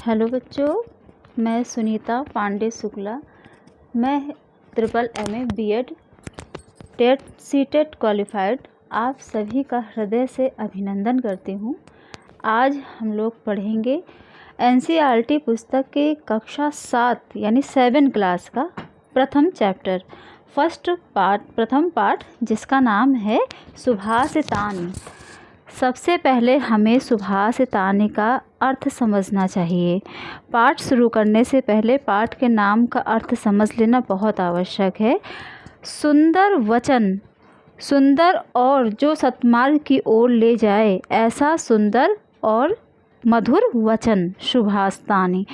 Hello बच्चों, मैं सुनीता पांडे शुक्ला। मैं triple MA BEd TET CTET qualified आप सभी का हृदय से अभिनंदन करती हूँ। आज हम लोग पढ़ेंगे NCERT पुस्तक के कक्षा 7 यानी 7 क्लास का प्रथम चैप्टर प्रथम पाठ जिसका नाम है सुभाषितानि। सबसे पहले हमें सुभाषितानि का अर्थ समझना चाहिए। पाठ शुरू करने से पहले पाठ के नाम का अर्थ समझ लेना बहुत आवश्यक है। सुंदर वचन, सुंदर और जो सत्मार्ग की ओर ले जाए, ऐसा सुंदर और मधुर वचन सुभाषितानि।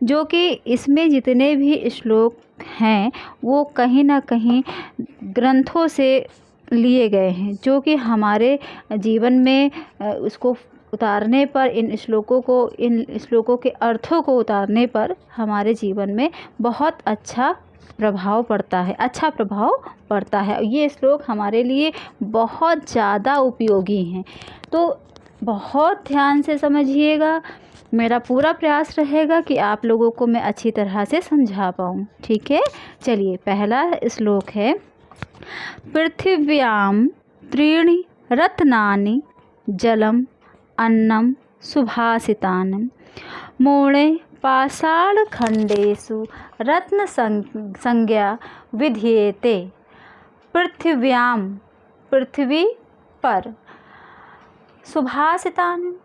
जो कि इसमें जितने भी श्लोक हैं वो कहीं ना कहीं ग्रंथों से लिए गए हैं, जो कि हमारे जीवन में उसको उतारने पर इन श्लोकों के अर्थों को उतारने पर हमारे जीवन में बहुत अच्छा प्रभाव पड़ता है। ये श्लोक हमारे लिए बहुत ज़्यादा उपयोगी हैं, तो बहुत ध्यान से समझिएगा। मेरा पूरा प्रयास रहेगा कि आप लोगों को मैं अच्छी तरह से समझा पाऊँ। ठीक है, चलिए पहला श्लोक है। पृथिव्यां त्रीणि रत्नानि जलम अन्नम सुभाषितानि मूणे पाषाणखण्डेषु रत्न संज्ञा विधीयते। पृथिव्यां पृथ्वी पर, सुभाषितानि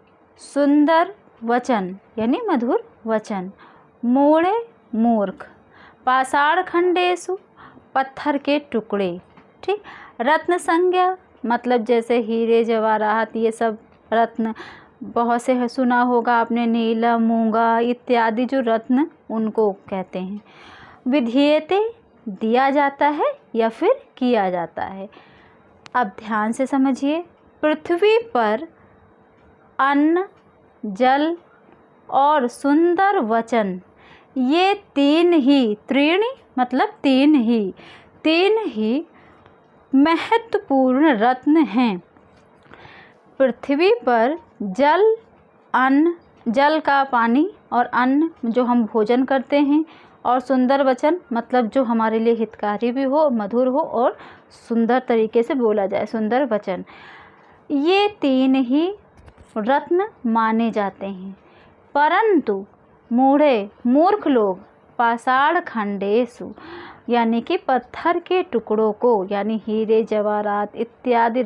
सुंदर वचन यानी मधुर वचन, मूणे मूर्ख, पाषाणखण्डेषु पत्थर के टुकड़े, ठीक, रत्न संज्ञा मतलब जैसे हीरे जवाहरात, ये सब रत्न बहुत से सुना होगा आपने, नीला मूंगा इत्यादि जो रत्न उनको कहते हैं। विधीयते दिया जाता है या फिर किया जाता है। अब ध्यान से समझिए। पृथ्वी पर अन्न, जल और सुंदर वचन, ये तीन ही महत्वपूर्ण रत्न हैं। पृथ्वी पर जल, अन्न, जल का पानी और अन्न जो हम भोजन करते हैं, और सुंदर वचन मतलब जो हमारे लिए हितकारी भी हो, मधुर हो और सुंदर तरीके से बोला जाए, सुंदर वचन, ये तीन ही रत्न माने जाते हैं। परंतु मूर्ख लोग पाषाणखण्डेषु यानी कि पत्थर के टुकड़ों को, यानी हीरे जवाहरात इत्यादि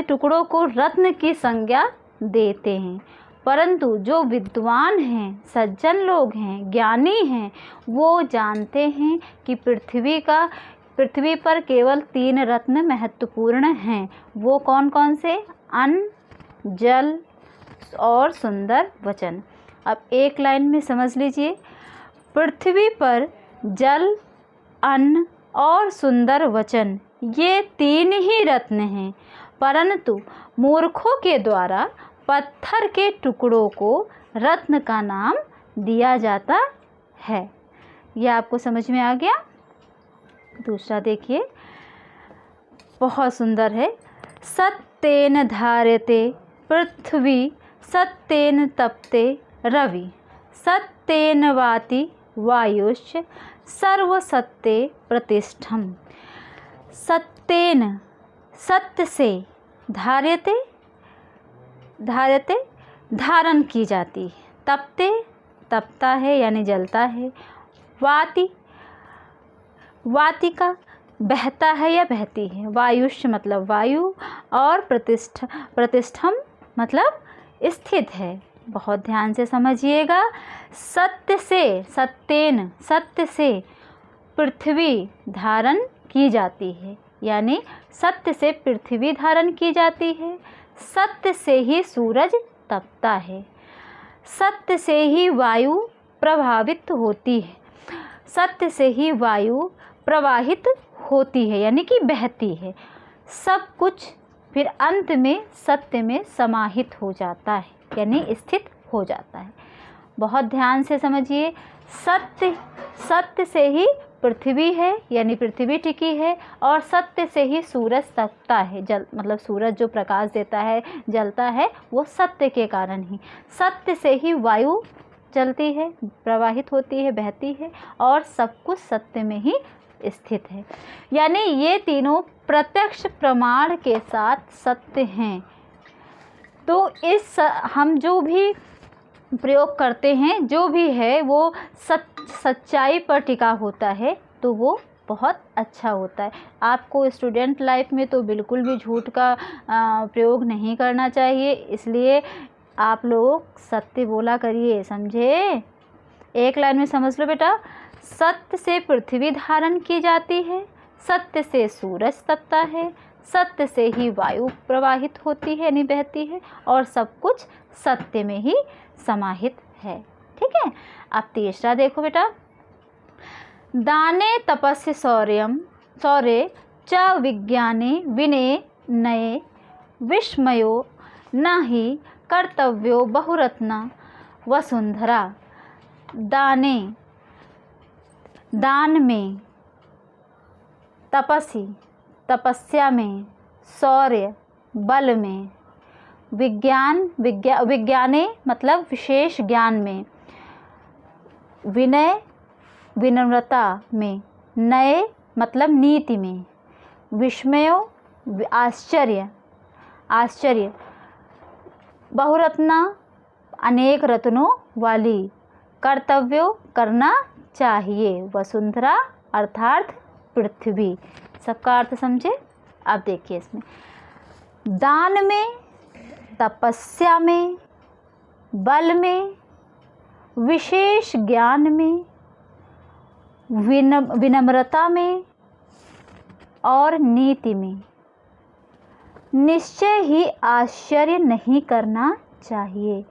टुकड़ों को रत्न की संज्ञा देते हैं। परंतु जो विद्वान हैं, सज्जन लोग हैं, ज्ञानी हैं, वो जानते हैं कि पृथ्वी पर केवल 3 रत्न महत्वपूर्ण हैं। वो कौन कौन से? अन्न, जल और सुंदर वचन। अब एक लाइन में समझ लीजिए। पृथ्वी पर जल, अन्न और सुंदर वचन, ये 3 ही रत्न हैं, परंतु मूर्खों के द्वारा पत्थर के टुकड़ों को रत्न का नाम दिया जाता है। यह आपको समझ में आ गया? दूसरा देखिए, बहुत सुंदर है। सत्येन धार्यते पृथ्वी, सत्येन तपते रवि, सत्येन वाति वायुश्च सर्वसत्ये प्रतिष्ठम्। सत्येन, सत्य से, धार्यते धारण की जाती, तपते तपता है यानी जलता है, वाति का बहता है या बहती है, वायुष्य मतलब वायु, और प्रतिष्ठम मतलब स्थित है। बहुत ध्यान से समझिएगा। सत्य से पृथ्वी धारण की जाती है, यानी सत्य से पृथ्वी धारण की जाती है। सत्य से ही सूरज तपता है, सत्य से ही वायु प्रभावित होती है, सत्य से ही वायु प्रवाहित होती है यानी कि बहती है। सब कुछ फिर अंत में सत्य में समाहित हो जाता है यानी स्थित हो जाता है। बहुत ध्यान से समझिए। सत्य से ही पृथ्वी है यानी पृथ्वी टिकी है, और सत्य से ही सूरज तपता है। मतलब सूरज जो प्रकाश देता है, जलता है, वो सत्य के कारण ही। सत्य से ही वायु चलती है, प्रवाहित होती है, बहती है, और सब कुछ सत्य में ही स्थित है। यानी ये तीनों प्रत्यक्ष प्रमाण के साथ सत्य हैं। तो हम जो भी प्रयोग करते हैं, जो भी है वो सच्चाई पर टिका होता है, तो वो बहुत अच्छा होता है। आपको स्टूडेंट लाइफ में तो बिल्कुल भी झूठ का प्रयोग नहीं करना चाहिए, इसलिए आप लोग सत्य बोला करिए, समझे? एक लाइन में समझ लो बेटा। सत्य से पृथ्वी धारण की जाती है, सत्य से सूरज तपता है, सत्य से ही वायु प्रवाहित होती है यानी बहती है, और सब कुछ सत्य में ही समाहित है। ठीक है। अब तीसरा देखो बेटा। दाने तपस्य शौर्य च विज्ञाने विनय नये विस्मयो न ही कर्तव्यो बहुरत्ना वसुंधरा। दाने, दान में, तपस्या में, शौर्य बल में, विज्ञाने मतलब विशेष ज्ञान में, विनय विनम्रता में, नए मतलब नीति में, विस्मयो आश्चर्य, बहुरत्ना अनेक रत्नों वाली, कर्तव्यों करना चाहिए, वसुंधरा अर्थात पृथ्वी। सबका अर्थ समझे? अब देखिए इसमें दान में, तपस्या में, बल में, विशेष ज्ञान में, विनम्रता में और नीति में निश्चय ही आश्चर्य नहीं करना चाहिए।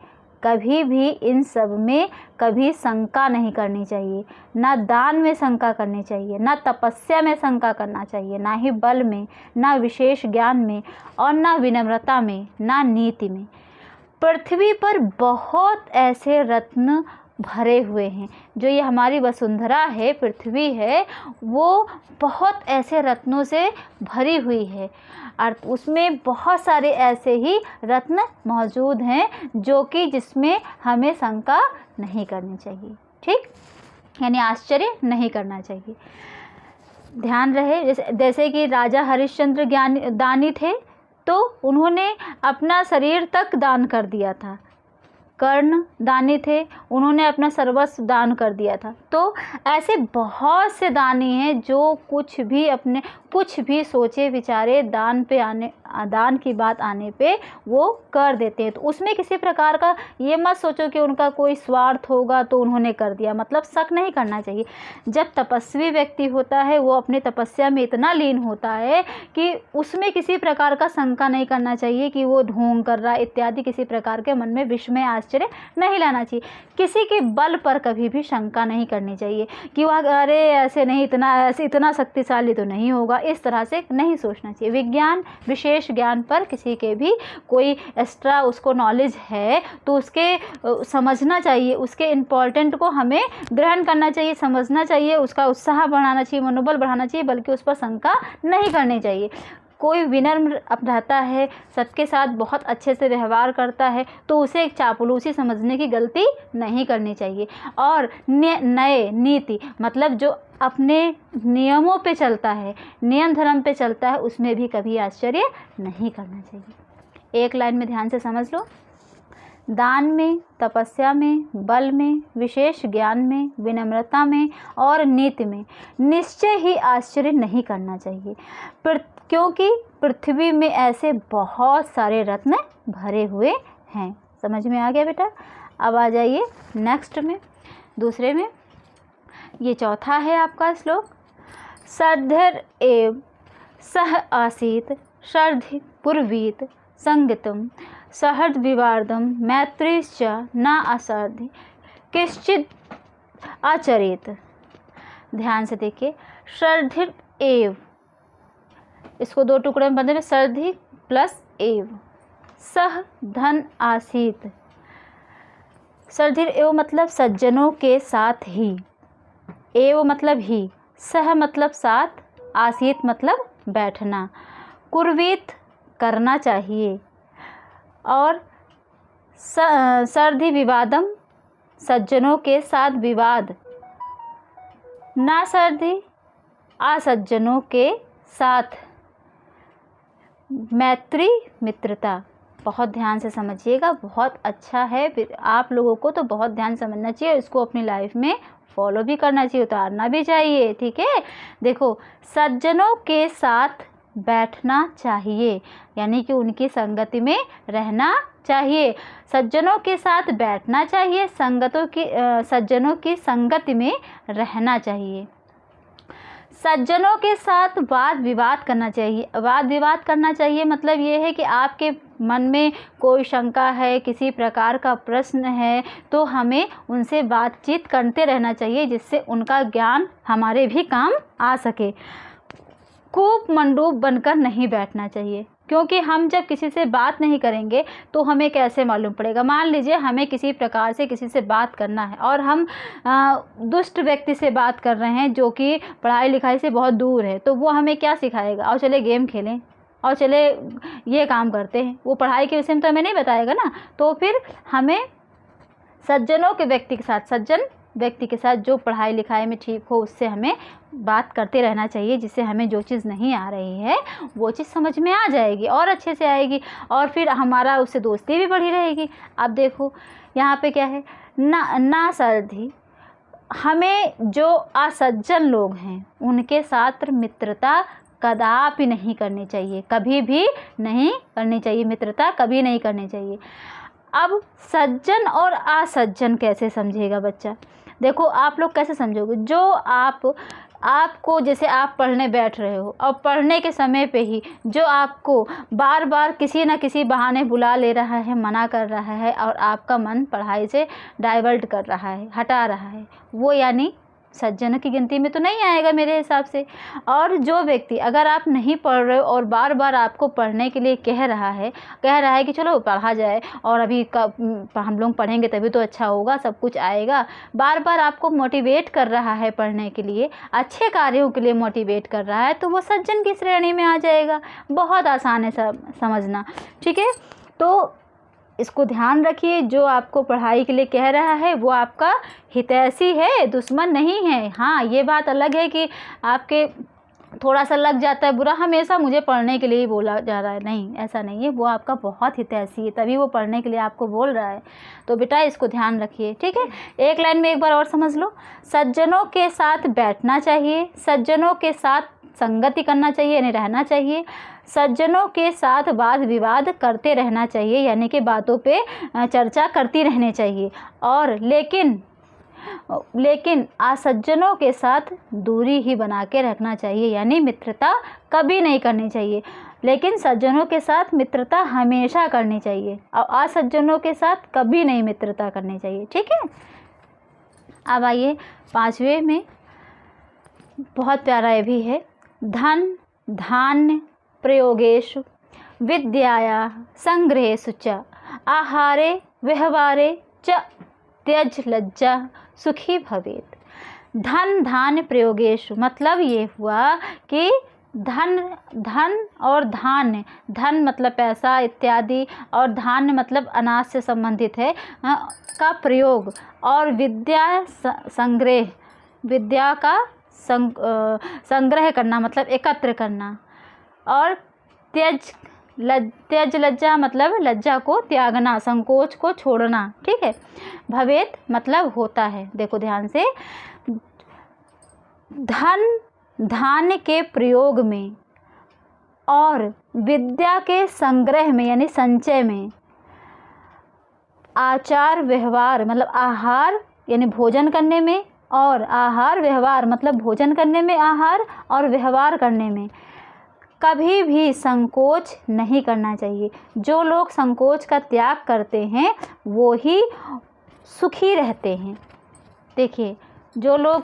कभी भी इन सब में कभी शंका नहीं करनी चाहिए। ना दान में शंका करनी चाहिए, ना तपस्या में शंका करना चाहिए, ना ही बल में, ना विशेष ज्ञान में, और ना विनम्रता में, ना नीति में। पृथ्वी पर बहुत ऐसे रत्न भरे हुए हैं। जो ये हमारी वसुंधरा है, पृथ्वी है, वो बहुत ऐसे रत्नों से भरी हुई है, और उसमें बहुत सारे ऐसे ही रत्न मौजूद हैं जो कि जिसमें हमें शंका नहीं करनी चाहिए। ठीक, यानी आश्चर्य नहीं करना चाहिए। ध्यान रहे, जैसे कि राजा हरिश्चंद्र दानी थे, तो उन्होंने अपना शरीर तक दान कर दिया था। कर्ण दानी थे, उन्होंने अपना सर्वस्व दान कर दिया था। तो ऐसे बहुत से दानी हैं जो कुछ भी सोचे विचारे दान की बात आने पे वो कर देते हैं। तो उसमें किसी प्रकार का ये मत सोचो कि उनका कोई स्वार्थ होगा तो उन्होंने कर दिया, मतलब शक नहीं करना चाहिए। जब तपस्वी व्यक्ति होता है वो अपने तपस्या में इतना लीन होता है कि उसमें किसी प्रकार का शंका नहीं करना चाहिए कि वो ढोंग कर रहा इत्यादि, किसी प्रकार के मन में विस्मय आश्चर्य नहीं लाना चाहिए। किसी के बल पर कभी भी शंका नहीं करनी चाहिए कि वह अरे ऐसे नहीं, इतना शक्तिशाली तो नहीं होगा, इस तरह से नहीं सोचना चाहिए। विज्ञान विशेष ज्ञान पर किसी के भी कोई एक्स्ट्रा उसको नॉलेज है तो उसके समझना चाहिए, उसके इम्पोर्टेंट को हमें ग्रहण करना चाहिए, समझना चाहिए, उसका उत्साह बढ़ाना चाहिए, मनोबल बढ़ाना चाहिए, बल्कि उस पर शंका नहीं करनी चाहिए। कोई विनम्र रहता है, सबके साथ बहुत अच्छे से व्यवहार करता है, तो उसे एक चापलूसी समझने की गलती नहीं करनी चाहिए। और नए नीति मतलब जो अपने नियमों पे चलता है, नियम धर्म पे चलता है, उसमें भी कभी आश्चर्य नहीं करना चाहिए। एक लाइन में ध्यान से समझ लो। दान में, तपस्या में, बल में, विशेष ज्ञान में, विनम्रता में और नीति में निश्चय ही आश्चर्य नहीं करना चाहिए, क्योंकि पृथ्वी में ऐसे बहुत सारे रत्न भरे हुए हैं। समझ में आ गया बेटा? अब आ जाइए नेक्स्ट में, दूसरे में। ये चौथा है आपका श्लोक। सर्धिर एव सह आसीत सर्धि पुरवीत संगतम सहृद विवादम मैत्रीश्च न असर्धि किश्चिद आचरेत। ध्यान से देखिए, सर्धिर एव, इसको दो टुकड़े में बंधे में, सर्धि प्लस एव, सह धन आसीत। सर्धिर एव मतलब सज्जनों के साथ ही, एव मतलब ही, सह मतलब साथ, आसीत मतलब बैठना, कुर्वीत करना चाहिए, और सर्धि विवादम सज्जनों के साथ विवाद, ना सर्धि असज्जनों के साथ मैत्री मित्रता। बहुत ध्यान से समझिएगा, बहुत अच्छा है, आप लोगों को तो बहुत ध्यान समझना चाहिए, इसको अपनी लाइफ में फॉलो भी करना चाहिए, उतारना भी चाहिए। ठीक है, देखो सज्जनों के साथ बैठना चाहिए यानी कि उनकी संगति में रहना चाहिए, सज्जनों के साथ बैठना चाहिए, सज्जनों की संगति में रहना चाहिए, सज्जनों के साथ वाद विवाद करना चाहिए। वाद विवाद करना चाहिए मतलब ये है कि आपके मन में कोई शंका है, किसी प्रकार का प्रश्न है, तो हमें उनसे बातचीत करते रहना चाहिए, जिससे उनका ज्ञान हमारे भी काम आ सके। कूप मंडूप बनकर नहीं बैठना चाहिए, क्योंकि हम जब किसी से बात नहीं करेंगे तो हमें कैसे मालूम पड़ेगा। मान लीजिए हमें किसी प्रकार से किसी से बात करना है और हम दुष्ट व्यक्ति से बात कर रहे हैं जो कि पढ़ाई लिखाई से बहुत दूर है, तो वो हमें क्या सिखाएगा, और चले गेम खेलें, और चले ये काम करते हैं, वो पढ़ाई के विषय में तो हमें नहीं बताएगा ना। तो फिर हमें सज्जनों के व्यक्ति के साथ, सज्जन व्यक्ति के साथ जो पढ़ाई लिखाई में ठीक हो, उससे हमें बात करते रहना चाहिए, जिससे हमें जो चीज़ नहीं आ रही है वो चीज़ समझ में आ जाएगी और अच्छे से आएगी, और फिर हमारा उससे दोस्ती भी बढ़ी रहेगी। अब देखो यहाँ पे क्या है, ना सर्धी, हमें जो असज्जन लोग हैं उनके साथ मित्रता कदापि नहीं करनी चाहिए, कभी भी नहीं करनी चाहिए, मित्रता कभी नहीं करनी चाहिए। अब सज्जन और असज्जन कैसे समझेगा बच्चा, देखो आप लोग कैसे समझोगे, जो आपको जैसे आप पढ़ने बैठ रहे हो और पढ़ने के समय पे ही जो आपको बार बार किसी न किसी बहाने बुला ले रहा है, मना कर रहा है, और आपका मन पढ़ाई से डाइवर्ट कर रहा है, हटा रहा है, वो यानी सज्जन की गिनती में तो नहीं आएगा मेरे हिसाब से। और जो व्यक्ति, अगर आप नहीं पढ़ रहे हो और बार बार आपको पढ़ने के लिए कह रहा है कि चलो पढ़ा जाए, और अभी हम लोग पढ़ेंगे तभी तो अच्छा होगा, सब कुछ आएगा, बार बार आपको मोटिवेट कर रहा है पढ़ने के लिए, अच्छे कार्यों के लिए मोटिवेट कर रहा है, तो वो सज्जन की श्रेणी में आ जाएगा। बहुत आसान है समझना, ठीक है। तो इसको ध्यान रखिए, जो आपको पढ़ाई के लिए कह रहा है वो आपका हितैषी है, दुश्मन नहीं है। हाँ, ये बात अलग है कि आपके थोड़ा सा लग जाता है बुरा, हमेशा मुझे पढ़ने के लिए ही बोला जा रहा है, नहीं, ऐसा नहीं है, वो आपका बहुत हितैषी है, तभी वो पढ़ने के लिए आपको बोल रहा है। तो बेटा इसको ध्यान रखिए, ठीक है। एक लाइन में एक बार और समझ लो, सज्जनों के साथ बैठना चाहिए, सज्जनों के साथ संगति करना चाहिए यानी रहना चाहिए, सज्जनों के साथ वाद विवाद करते रहना चाहिए यानी कि बातों पे चर्चा करती रहनी चाहिए, और लेकिन असज्जनों के साथ दूरी ही बना के रखना चाहिए यानी मित्रता कभी नहीं करनी चाहिए, लेकिन सज्जनों के साथ मित्रता हमेशा करनी चाहिए, और असज्जनों के साथ कभी नहीं मित्रता करनी चाहिए, ठीक है। अब आइए 5वें में, बहुत प्यारा ये भी है, धन धान्य प्रयोगेषु विद्याया संग्रहेषु च आहारे व्यवहारे च त्यज लज्जा सुखी भवेत्। धन धान्य प्रयोगेषु मतलब ये हुआ कि धन और धान्य, धन मतलब पैसा इत्यादि, और धान्य मतलब अनाज से संबंधित है का प्रयोग, और विद्या संग्रह, विद्या का संग्रह करना मतलब एकत्र करना, और त्यज लज्जा मतलब लज्जा को त्यागना, संकोच को छोड़ना, ठीक है। भवेत मतलब होता है, देखो ध्यान से, धन धान्य के प्रयोग में और विद्या के संग्रह में यानी संचय में, आचार व्यवहार मतलब आहार यानी भोजन करने में, और आहार व्यवहार मतलब भोजन करने में आहार और व्यवहार करने में कभी भी संकोच नहीं करना चाहिए। जो लोग संकोच का त्याग करते हैं वो ही सुखी रहते हैं। देखिए, जो लोग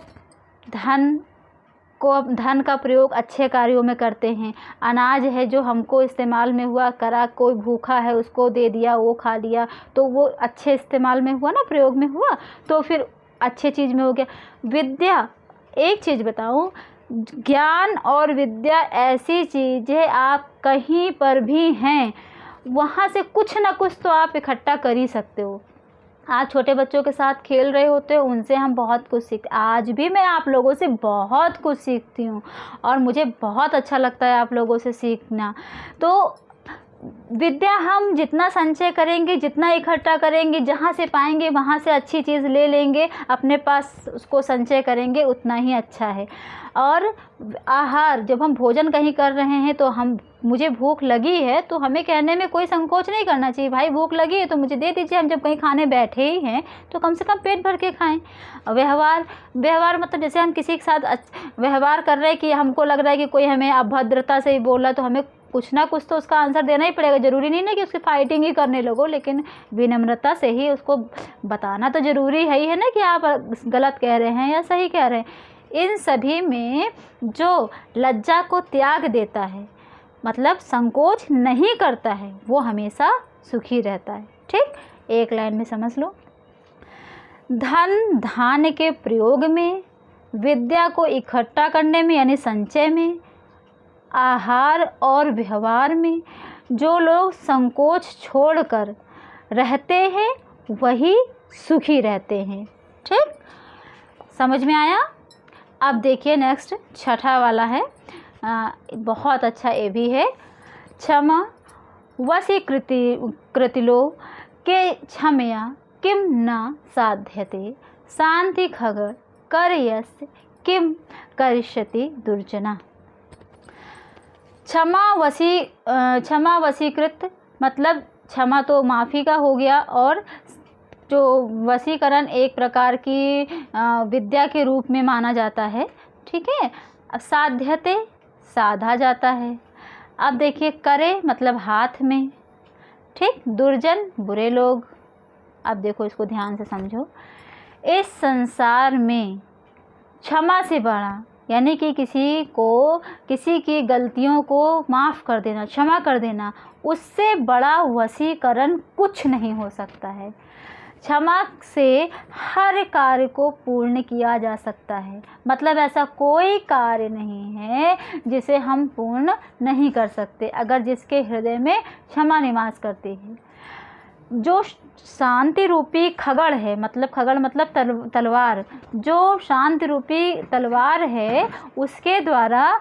धन का प्रयोग अच्छे कार्यों में करते हैं, अनाज है जो हमको इस्तेमाल में हुआ, करा, कोई भूखा है उसको दे दिया, वो खा लिया, तो वो अच्छे इस्तेमाल में हुआ ना, प्रयोग में हुआ, तो फिर अच्छे चीज़ में हो गया। विद्या एक चीज़ बताऊं, ज्ञान और विद्या ऐसी चीज़ है, आप कहीं पर भी हैं वहाँ से कुछ ना कुछ तो आप इकट्ठा कर ही सकते हो। आज छोटे बच्चों के साथ खेल रहे होते हो, उनसे हम बहुत कुछ सीखते, आज भी मैं आप लोगों से बहुत कुछ सीखती हूँ और मुझे बहुत अच्छा लगता है आप लोगों से सीखना। तो विद्या हम जितना संचय करेंगे, जितना इकट्ठा करेंगे, जहाँ से पाएंगे वहाँ से अच्छी चीज़ ले लेंगे, अपने पास उसको संचय करेंगे, उतना ही अच्छा है। और आहार, जब हम भोजन कहीं कर रहे हैं तो मुझे भूख लगी है तो हमें कहने में कोई संकोच नहीं करना चाहिए, भाई भूख लगी है तो मुझे दे दीजिए। हम जब कहीं खाने बैठे ही हैं तो कम से कम पेट भर के खाएं। व्यवहार मतलब जैसे हम किसी के साथ व्यवहार कर रहे हैं कि हमको लग रहा है कि कोई हमें अभद्रता से ही बोल रहा है, तो हमें कुछ ना कुछ तो उसका आंसर देना ही पड़ेगा। ज़रूरी नहीं ना कि उसकी फाइटिंग ही करने लगो, लेकिन विनम्रता से ही उसको बताना तो ज़रूरी है ना कि आप गलत कह रहे हैं या सही कह रहे हैं। इन सभी में जो लज्जा को त्याग देता है, मतलब संकोच नहीं करता है, वो हमेशा सुखी रहता है। ठीक, एक लाइन में समझ लो। धन धान्य के प्रयोग में, विद्या को इकट्ठा करने में यानी संचय में, आहार और व्यवहार में जो लोग संकोच छोड़कर रहते हैं वही सुखी रहते हैं। ठीक, समझ में आया? अब देखिए नेक्स्ट छठा वाला है, बहुत अच्छा ये भी है। क्षमा वशीकृतिलो के क्षमया किम न साध्यते, शांति खगड़ करयस्य किम करिष्यति दुर्जना। क्षमा वशीकृत मतलब क्षमा तो माफ़ी का हो गया, और जो वशीकरण एक प्रकार की विद्या के रूप में माना जाता है। ठीक है, अब साध्यते साधा जाता है। अब देखिए करे मतलब हाथ में। ठीक, दुर्जन बुरे लोग। अब देखो इसको ध्यान से समझो। इस संसार में क्षमा से बड़ा, यानी कि किसी की गलतियों को माफ़ कर देना, क्षमा कर देना, उससे बड़ा वशीकरण कुछ नहीं हो सकता है। क्षमा से हर कार्य को पूर्ण किया जा सकता है, मतलब ऐसा कोई कार्य नहीं है जिसे हम पूर्ण नहीं कर सकते अगर जिसके हृदय में क्षमा निवास करती है। जो शांति रूपी खगड़ है, मतलब खगड़ मतलब तलवार, जो शांति रूपी तलवार है उसके द्वारा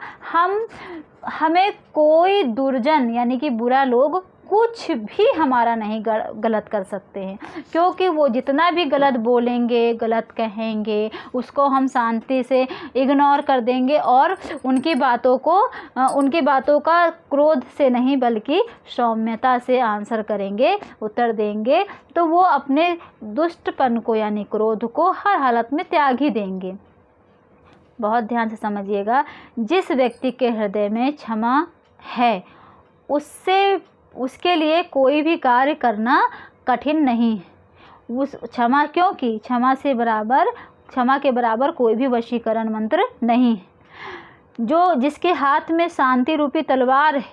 हमें कोई दुर्जन यानी कि बुरा लोग कुछ भी हमारा नहीं गलत कर सकते हैं, क्योंकि वो जितना भी गलत बोलेंगे, गलत कहेंगे, उसको हम शांति से इग्नोर कर देंगे और उनकी बातों का क्रोध से नहीं बल्कि सौम्यता से आंसर करेंगे, उत्तर देंगे, तो वो अपने दुष्टपन को यानी क्रोध को हर हालत में त्याग ही देंगे। बहुत ध्यान से समझिएगा, जिस व्यक्ति के हृदय में क्षमा है उसके लिए कोई भी कार्य करना कठिन नहीं है। क्योंकि क्षमा के बराबर कोई भी वशीकरण मंत्र नहीं है। जिसके हाथ में शांति रूपी तलवार है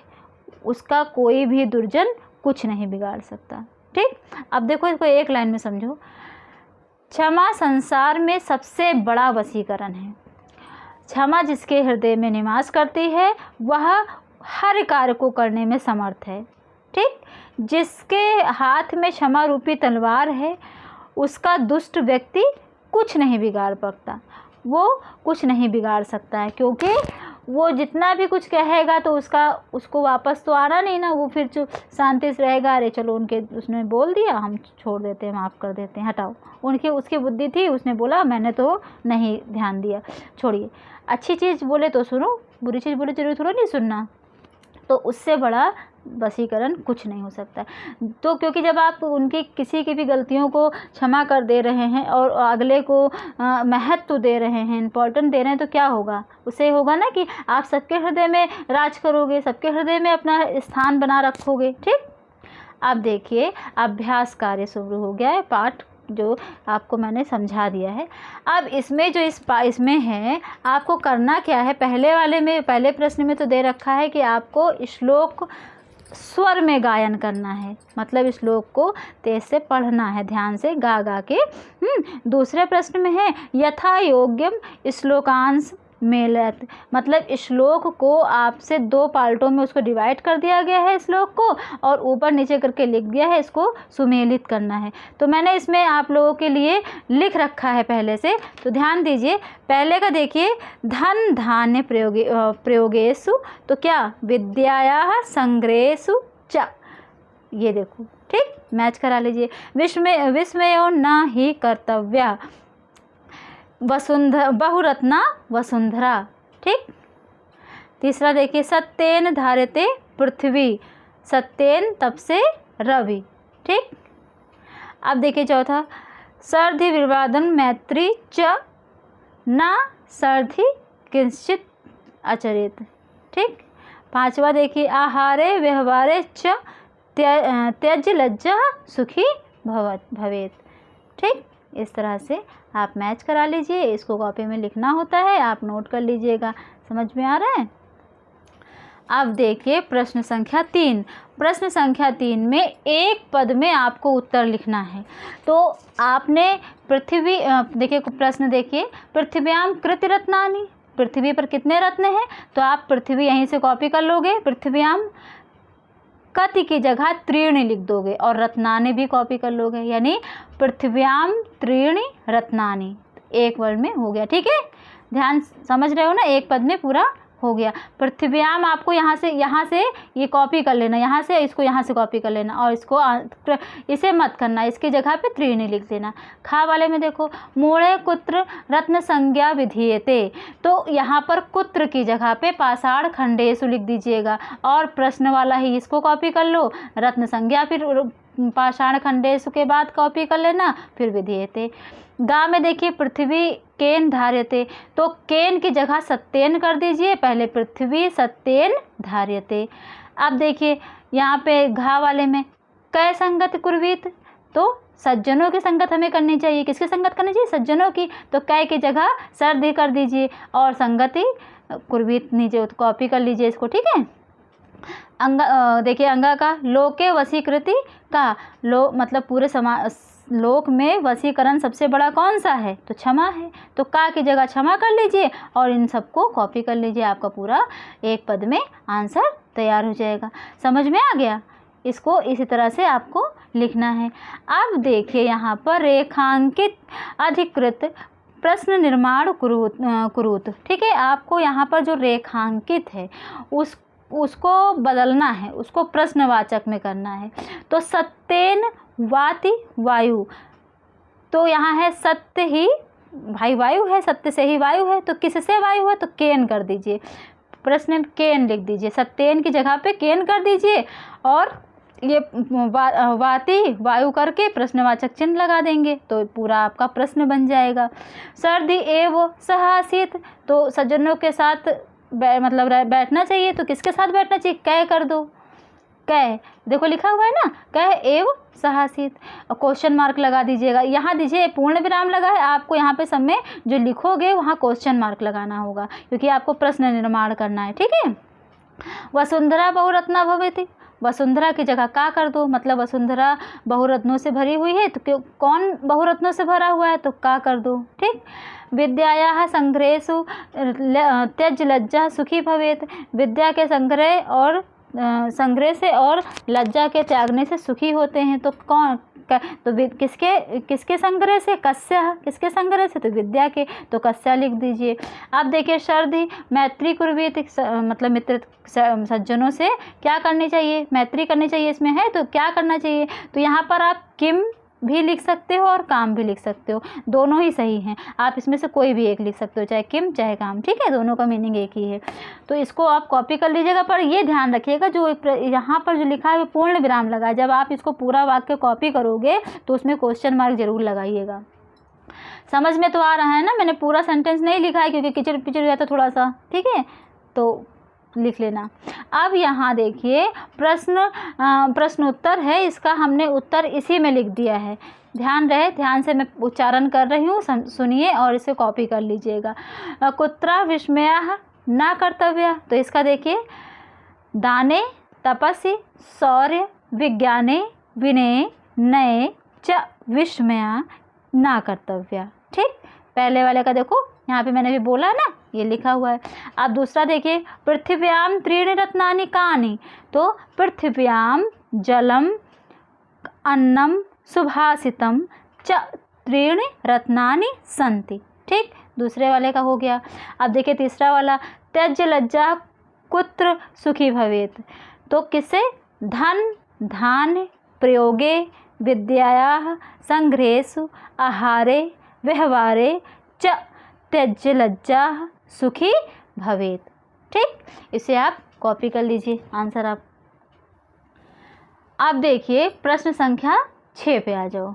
उसका कोई भी दुर्जन कुछ नहीं बिगाड़ सकता। ठीक, अब देखो इसको एक लाइन में समझो। क्षमा संसार में सबसे बड़ा वशीकरण है। क्षमा जिसके हृदय में निवास करती है वह हर कार्य को करने में समर्थ है। ठीक, जिसके हाथ में क्षमा रूपी तलवार है उसका दुष्ट व्यक्ति कुछ नहीं बिगाड़ सकता, वो कुछ नहीं बिगाड़ सकता है, क्योंकि वो जितना भी कुछ कहेगा तो उसको वापस तो आना नहीं ना, वो फिर चुप शांति से रहेगा। अरे चलो उसने बोल दिया, हम छोड़ देते हैं, माफ़ कर देते हैं, हटाओ। उसकी बुद्धि थी, उसने बोला, मैंने तो नहीं ध्यान दिया, छोड़िए। अच्छी चीज़ बोले तो सुनो, बुरी चीज़ बोले जरूरी थोड़ा नहीं सुनना। तो उससे बड़ा वशीकरण कुछ नहीं हो सकता। तो क्योंकि जब आप किसी की भी गलतियों को क्षमा कर दे रहे हैं और अगले को महत्व दे रहे हैं, इम्पोर्टेंट दे रहे हैं, तो क्या होगा? उससे होगा ना कि आप सबके हृदय में राज करोगे, सबके हृदय में अपना स्थान बना रखोगे। ठीक, अब देखिए अभ्यास कार्य शुरू हो गया है, पाठ जो आपको मैंने समझा दिया है। अब इसमें जो इसमें है, आपको करना क्या है? पहले प्रश्न में तो दे रखा है कि आपको श्लोक स्वर में गायन करना है, मतलब श्लोक को तेज से पढ़ना है, ध्यान से गा गा के। दूसरे प्रश्न में है यथा योग्यम श्लोकांश मेलयत, मतलब श्लोक को आपसे 2 पार्टों में उसको डिवाइड कर दिया गया है श्लोक को, और ऊपर नीचे करके लिख दिया है, इसको सुमेलित करना है। तो मैंने इसमें आप लोगों के लिए लिख रखा है पहले से, तो ध्यान दीजिए। पहले का देखिए, धन धान्य प्रयोगेषु, तो क्या विद्यायाः संग्रहेषु च, ये देखो, ठीक, मैच करा लीजिए। विस्मयो न ही कर्तव्या बहुरत्ना वसुंधरा, ठीक। तीसरा देखिए, सत्येन धार्यते पृथ्वी, सत्येन तप से रवि, ठीक। अब देखिए चौथा, सर्धि विवादन मैत्री च न सर्धि किंचित आचरेत, ठीक। पांचवा देखिए, आहारे व्यवहारे च त्यज लज्जा सुखी भवेत, ठीक। इस तरह से आप मैच करा लीजिए, इसको कॉपी में लिखना होता है, आप नोट कर लीजिएगा। समझ में आ रहा है? अब देखिए प्रश्न संख्या 3। प्रश्न संख्या 3 में एक पद में आपको उत्तर लिखना है। तो आपने पृथ्वी, देखिए प्रश्न देखिए, पृथ्व्याम कृत रत्नानि, पृथ्वी पर कितने रत्न हैं? तो आप पृथ्वी यहीं से कॉपी कर लोगे, पृथ्व्याम कति की जगह त्रीणि लिख दोगे, और रत्नानि भी कॉपी कर लोगे, यानी पृथ्व्याम त्रीणि रत्नानि, एक वर्ड में हो गया, ठीक है। ध्यान, समझ रहे हो ना, एक पद में पूरा हो गया। पृथ्व्याम आपको यहाँ से ये कॉपी कर लेना, यहाँ से इसको यहाँ से कॉपी कर लेना, और इसको इसे मत करना, इसकी जगह पे त्रीणि लिख देना। खा वाले में देखो, मूढ़े कुत्र रत्न संज्ञा विधीयते, तो यहाँ पर कुत्र की जगह पे पाषाण खंडेषु लिख दीजिएगा, और प्रश्न वाला ही इसको कॉपी कर लो, रत्न संज्ञा फिर पाषाण खंडेषु के बाद कॉपी कर लेना, फिर विधीयते। गा में देखिए, पृथ्वी केन धार्यते, तो केन की जगह सत्येन कर दीजिए, पहले पृथ्वी सत्येन धार्यते। अब देखिए यहाँ पे घा वाले में, कै संगत कुर्वीत, तो सज्जनों की संगत हमें करनी चाहिए। किसकी संगत करनी चाहिए? सज्जनों की। तो कै की जगह सर्दी कर दीजिए, और संगति कुर्वीत नीचे कॉपी कर लीजिए इसको, ठीक है। देखिए अंगा का, लोके वशीकृति का, लो मतलब पूरे लोक में वशीकरण सबसे बड़ा कौन सा है? तो क्षमा है। तो का की जगह क्षमा कर लीजिए, और इन सबको कॉपी कर लीजिए, आपका पूरा एक पद में आंसर तैयार हो जाएगा। समझ में आ गया? इसको इसी तरह से आपको लिखना है। अब देखिए यहाँ पर रेखांकित अधिकृत प्रश्न निर्माण कुरुत, ठीक है। आपको यहाँ पर जो रेखांकित है उसको बदलना है, उसको प्रश्नवाचक में करना है। तो सत्येन वाति वायु, तो यहाँ है सत्य ही, भाई वायु है, सत्य से ही वायु है, तो किससे वायु है? तो केन कर दीजिए, प्रश्न में केन लिख दीजिए, सत्येन की जगह पे केन कर दीजिए, और ये वाति वायु करके प्रश्नवाचक चिन्ह लगा देंगे, तो पूरा आपका प्रश्न बन जाएगा। सर्दी एव सहासित, तो सज्जनों के साथ मतलब बैठना चाहिए, तो किसके साथ बैठना चाहिए? कै कर दो, कै देखो लिखा हुआ है ना, कै एव सहासित, और क्वेश्चन मार्क लगा दीजिएगा। यहाँ दीजिए पूर्ण विराम लगा है, आपको यहाँ पे सब में जो लिखोगे वहाँ क्वेश्चन मार्क लगाना होगा, क्योंकि आपको प्रश्न निर्माण करना है, ठीक है। वसुंधरा बहुरत्ना भवेति, वसुंधरा की जगह का कर दो, मतलब वसुंधरा बहुरत्नों से भरी हुई है, तो कौन बहुरत्नों से भरा हुआ है? तो का कर दो, ठीक। विद्यायाः संग्रहेषु त्यज लज्जा सुखी भवेत, विद्या के संग्रह से और लज्जा के त्यागने से सुखी होते हैं, तो कौन? तो किसके संग्रह से? कस्या, किसके संग्रह से? तो विद्या के, तो कस्या लिख दीजिए। अब देखिए सर्दी मैत्री कुर्वीत, मतलब मित्र सज्जनों से क्या करनी चाहिए? मैत्री करनी चाहिए इसमें है, तो क्या करना चाहिए? तो यहाँ पर आप किम भी लिख सकते हो और काम भी लिख सकते हो, दोनों ही सही हैं, आप इसमें से कोई भी एक लिख सकते हो, चाहे किम चाहे काम, ठीक है, दोनों का मीनिंग एक ही है। तो इसको आप कॉपी कर लीजिएगा, पर ये ध्यान रखिएगा जो यहाँ पर जो लिखा है वो पूर्ण विराम लगा है, जब आप इसको पूरा वाक्य कॉपी करोगे तो उसमें क्वेश्चन मार्क जरूर लगाइएगा। समझ में तो आ रहा है ना? मैंने पूरा सेंटेंस नहीं लिखा है क्योंकि किचड़ पिचड़ हो जाता थोड़ा सा, ठीक है, तो लिख लेना। अब यहाँ देखिए प्रश्न उत्तर है, इसका हमने उत्तर इसी में लिख दिया है, ध्यान से मैं उच्चारण कर रही हूँ, सुनिए और इसे कॉपी कर लीजिएगा। कुत्रा विस्मयः न कर्तव्य, तो इसका देखिए दाने तपसि शौर्य विज्ञाने विनये नये च विस्मया ना कर्तव्या। ठीक, पहले वाले का देखो यहाँ पे मैंने भी बोला ना, ये लिखा हुआ है। अब दूसरा देखिए, पृथिव्याम त्रीणि रत्नानि कानि, तो पृथिव्याम जलम अन्नम सुभाषितम च त्रीणि रत्नानि सन्ति। ठीक, दूसरे वाले का हो गया। अब देखिए तीसरा वाला, त्यज्य लज्जा कुत्र सुखी भवेत्, तो किससे, धन धान्य प्रयोगे विद्यायाः संग्रहेषु आहारे व्यवहारे च त्यज्य लज्जा सुखी भवेत्। ठीक, इसे आप कॉपी कर लीजिए आंसर आप। अब देखिए प्रश्न संख्या 6 पे आ जाओ।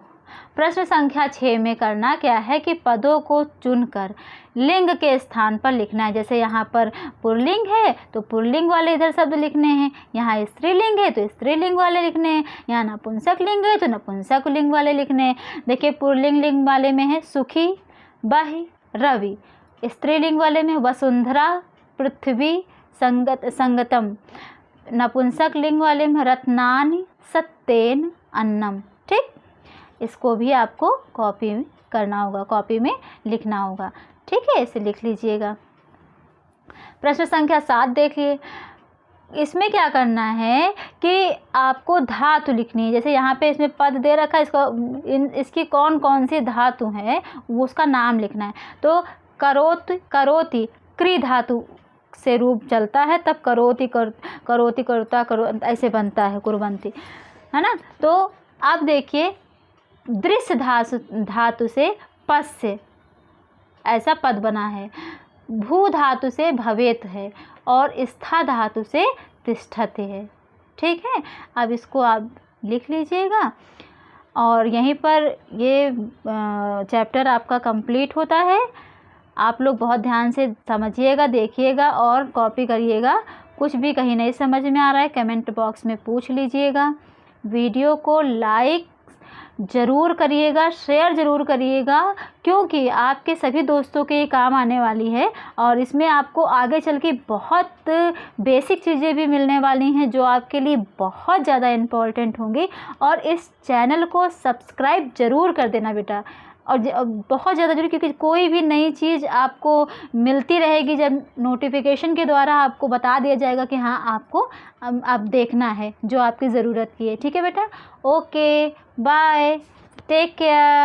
प्रश्न संख्या 6 में करना क्या है कि पदों को चुनकर लिंग के स्थान पर लिखना है। जैसे यहाँ पर पुल्लिंग है तो पुल्लिंग वाले इधर शब्द लिखने हैं, यहाँ स्त्रीलिंग है तो स्त्रीलिंग वाले लिखने हैं, यहाँ नपुंसक लिंग है तो नपुंसक लिंग वाले लिखने हैं। देखिए पुल्लिंग लिंग वाले में है सुखी, बहि, रवि। स्त्रीलिंग वाले में वसुंधरा, पृथ्वी, संगतम। नपुंसक लिंग वाले में रत्नानि, सत्येन, अन्नम। ठीक, इसको भी आपको कॉपी में करना होगा, कॉपी में लिखना होगा। ठीक है, इसे लिख लीजिएगा। प्रश्न संख्या 7 देखिए, इसमें क्या करना है कि आपको धातु लिखनी है। जैसे यहाँ पे इसमें पद दे रखा है, इसकी कौन कौन सी धातु है वो उसका नाम लिखना है। तो करोति क्री धातु से रूप चलता है, तब करोति करता ऐसे बनता है, कुर्वन्ति, है ना। तो अब देखिए दृश्य धातु से पस्य ऐसा पद बना है, भू धातु से भवेत है और स्था धातु से तिष्ठते है। ठीक है, अब इसको आप लिख लीजिएगा और यहीं पर ये चैप्टर आपका कंप्लीट होता है। आप लोग बहुत ध्यान से समझिएगा, देखिएगा और कॉपी करिएगा। कुछ भी कहीं नहीं समझ में आ रहा है कमेंट बॉक्स में पूछ लीजिएगा। वीडियो को लाइक ज़रूर करिएगा, शेयर ज़रूर करिएगा, क्योंकि आपके सभी दोस्तों के काम आने वाली है और इसमें आपको आगे चल के बहुत बेसिक चीज़ें भी मिलने वाली हैं जो आपके लिए बहुत ज़्यादा इम्पोर्टेंट होंगी। और इस चैनल को सब्सक्राइब ज़रूर कर देना बेटा, और बहुत ज़्यादा जरूरी, क्योंकि कोई भी नई चीज़ आपको मिलती रहेगी जब नोटिफिकेशन के द्वारा आपको बता दिया जाएगा कि हाँ आपको अब देखना है जो आपकी ज़रूरत की है। ठीक है बेटा, ओके बाय, टेक केयर।